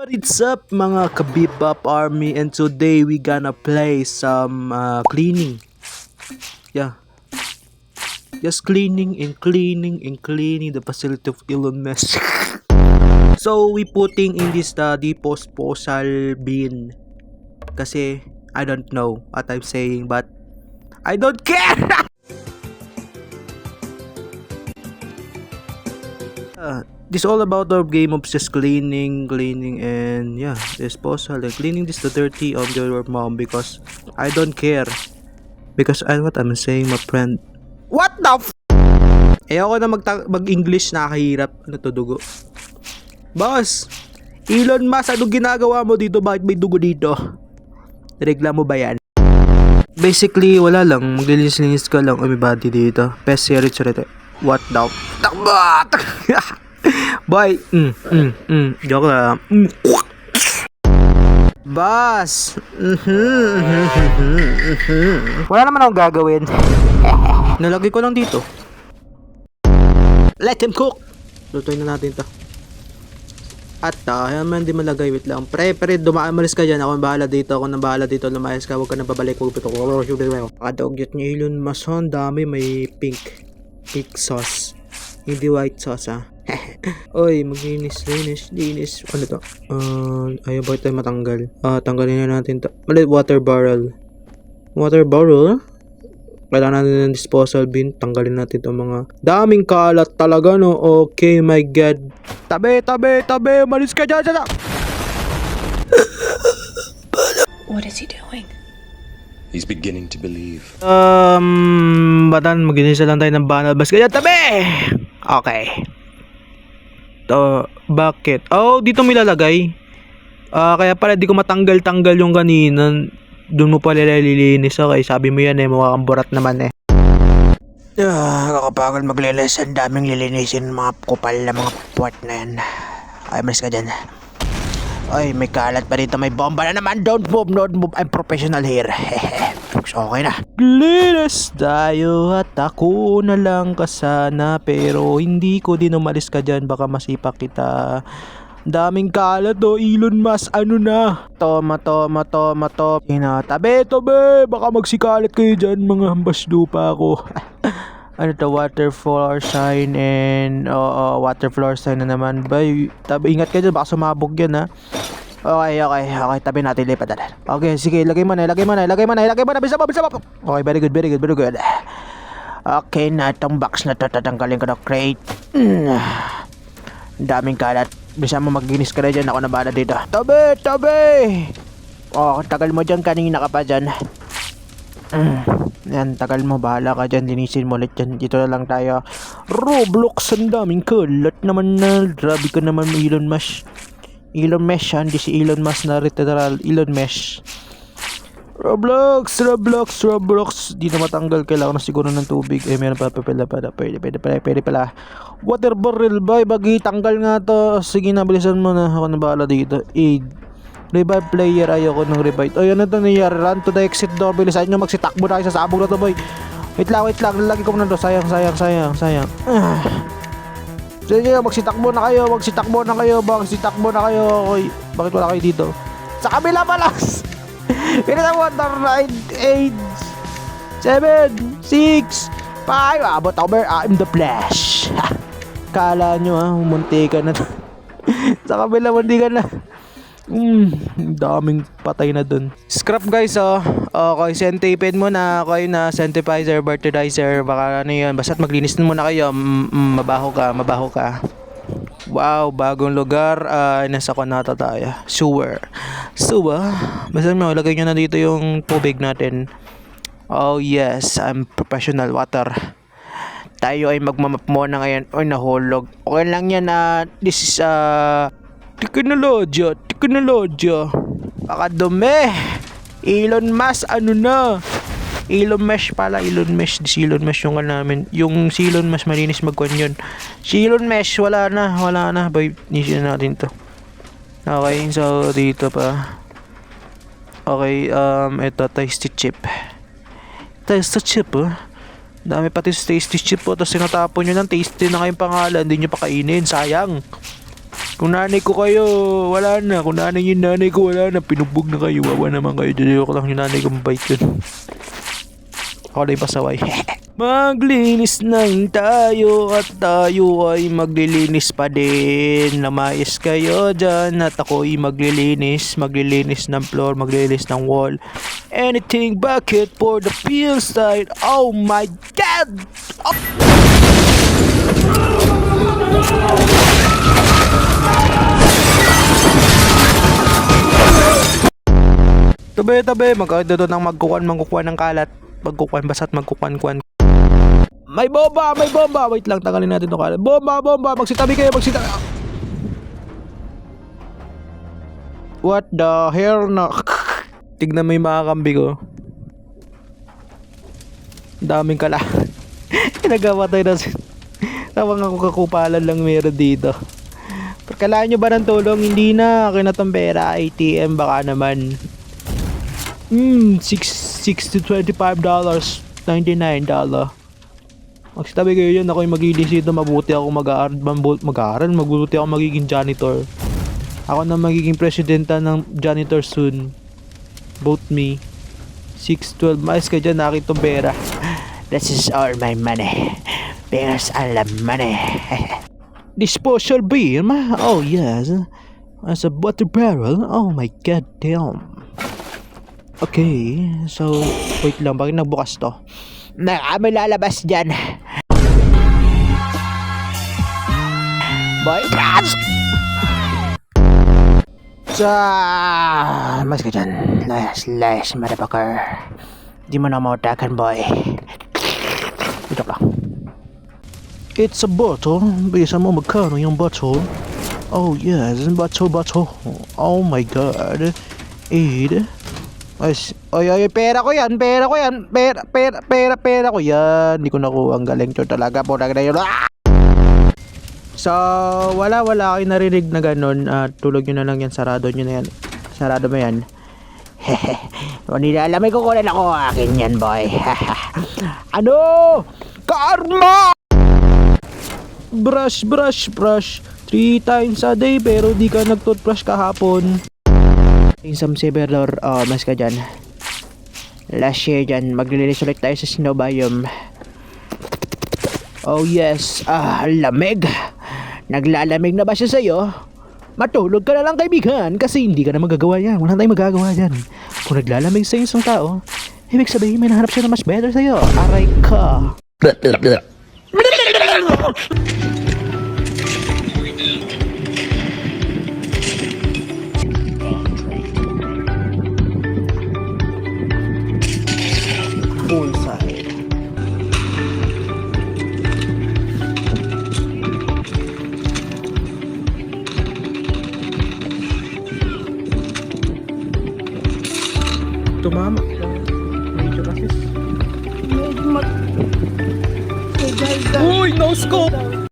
What is up mga Kabibop Army, and today we gonna play some cleaning. Yeah. Just cleaning and cleaning and cleaning the facility of Elon Musk. So we putting in this disposal bin. Kasi I don't know what I'm saying, but I don't care. This all about our game of just cleaning, and yeah, disposal and cleaning this the dirty of your mom, because I don't care. Because I what I'm saying, my friend. What the f? Ayoko na mag-English, nakahirap. Ano to, dugo? Boss, Elon Musk, anong ginagawa mo dito? Bakit may dugo dito? Reklamo ba yan? Basically, wala lang. Maglilinis-linis ka lang, everybody dito. Pest charity. What the f? Takbat! Boy, joke lang. Boss! Wala naman akong gagawin. Nalagay ko lang dito. Let him cook! Lutuin na natin to. At man di malagay, wait lang. Pre, dumamalis ka dyan. Ako ang bahala dito. Lumayas ka. Huwag ka nang babalik. Kadogyot ni Elon Musk. Ang dami. May pink sauce. Hindi white sauce, ha. Oy, maglinis. Ano to? Ayaw ba tayo matanggal? Tanggalin na natin to. Malit, water barrel. Kailangan natin ng disposal bin. Tanggalin natin itong mga daming kalat talaga, no? Okay, my God. Tabi. Malis ka dyan. What is he doing? He's beginning to believe. Batan, maglinis lang tayo ng banal. Bas ka dyan, tabi! Okay. Bakit? Oh, dito may lalagay. Kaya pala di ko matanggal yung kanina. Doon mo pala lilinis. Okay, sabi mo yan mukhang burat naman kakapagod maglinis. Ang daming lilinisin, mga kupal na mga puwat na yan. Ay, malis ka dyan. Ay, may kalat pa dito. May bomba na naman. Don't move. I'm professional here. Okay na. Linis tayo at ako na lang kasana. Pero hindi ko din umalis ka dyan. Baka masipak kita. Daming kalat Elon Musk. Ano na? Toma. Tabi. Baka magsikalat kayo dyan. Mga hambas lupa ako. Ano to? Water floor sign and water floor sign na naman. Bay, tabi, ingat ka dyan. Baka sumabog yan, ha. Okay. Tabi natin, lipat natin. Okay, sige. Ilagay mo na. Bisa mo. Okay, very good. Okay na. Itong box na to. Tatanggalin ko na crate. Daming kalat. Bisa mo, maginis ka na dyan. Ako na bahala dito. Tabi. Tagal mo dyan. Kanina ka pa dyan. Yan, tagal mo. Bahala ka dyan. Linisin mo ulit dyan. Dito na lang tayo. Roblox. Ang daming kalat naman na. Grabe ka naman, Elon Musk. Elon Musk, hindi si Elon Musk na literal. Elon Musk. Roblox. Di na matanggal. Kailangan na siguro ng tubig. Meron pa pala. Pwede pala. Water barrel, boy. Bagi, tanggal nga to. Sige na, bilisan mo na. Ako na bahala dito. Revive player. Ayoko ng revive. Ano to nangyari? Run to the exit door. Bilisan nyo. Magsitakbo na kayo sa sabog na to, boy. Wait lang. Lalagay ko muna to. Sayang. Sige, magsitakbo na kayo. Okay. Bakit wala kayo dito? Sa kabila pala. Pinita mo. 9, 8, 7, 6, 5. Abot over. I'm the Flash. Kala nyo, munti ka na. Sa kabila, munti ka na. Daming patay na dun. Scrap, guys. Okay, sentipid mo na. Okay na, sanitizer, fertilizer. Baka ano yun. Basta't maglinis muna kayo. Mabaho ka. Wow, bagong lugar. Nasa Konata tayo. Sewer. Basta mo, ilagay nyo na dito yung tubig natin. Oh yes, I'm professional water. Tayo ay magmamap muna ngayon. Oy, nahulog. Okay lang yan. This is teknolodya. Baka dumi. Elon Musk, ano na? Elon Musk pala. Si Elon Musk yung namin. Yung si Elon Musk malinis magkuhan yun. Si Elon Musk wala na. Boy, nisin natin to. Okay, so dito pa. Okay, ito tasty chip. Dami pati sa tasty chip po. Tapos sinatapon nyo ng tasty na kayong pangalan. Hindi nyo pa kainin. Sayang. Kung nanay ko kayo, wala na. Kung nanay yung nanay ko, wala na. Pinugbog na kayo. Wawa naman kayo. Joke lang yung nanay ko, mabait yun. Ako na yung pasaway. Maglinis ng tayo at tayo ay maglilinis pa din. Namayos kayo dyan at ako'y maglilinis. Maglilinis ng floor, maglilinis ng wall. Anything bucket for the peel side. Oh my God! Oh. Tabi, magkakita doon ng magkukuan ng kalat. Magkukuan, basa't magkukuan. May bomba! Wait lang, tanggalin natin itong kalat. Bomba! Magsitabi kayo, What the hell na? Tignan mo yung mga kambi ko. Daming kala. Nagawa tayo na. Tawang ako kakupalan lang meron dito. Kailangan nyo ba ng tulong? Hindi na. Akin na tong pera. ATM baka naman. $6 to $25. $99. Magsitabi kayo yun. Ako yung magilis dito. Mabuti ako mag-aaral. Mabuti ako magiging janitor. Ako na magiging presidenta ng janitor soon. Vote me. 6-12. Mais ka dyan. Akin tong pera. This is all my money. Because I love money. Disposal beam? Oh yes. As a water barrel? Oh my god damn. Okay, so wait lang, bakit nagbukas to? May lalabas dyan. Boy, crash! Mas ka dyan. Nice, motherfucker. Di mo na mautakan, boy. Ito lang. It's a bottle. Bisa mo magkano yung bottle? Oh yes, bottle. Oh my god. Aid. Ay, pera ko yan. Pera ko yan. Hindi ko nakuha. Ang galing to talaga. Pura na yun. So, wala kayo narinig na ganun. Tulog nyo na lang yan. Sarado nyo na yan. Sarado mo yan. Kung hindi na alam, may kukunin ako. Akin yan, boy. Ano? Karma! Brush 3 times a day pero di ka nag-toothbrush kahapon. Some Saberlor, mas ka dyan. Last year dyan, maglilinis ulit tayo sa snow biome. Oh yes, lamig. Naglalamig na ba siya sa'yo? Matulog ka na lang kaibigan kasi hindi ka na magagawa yan. Wala tayong magagawa dyan. Kung naglalamig sa'yo isang tao, ibig sabihin may nahanap siya na mas better sa'yo. Aray ka. Full side. Tumama. Medyo kasi. Uy, no scope!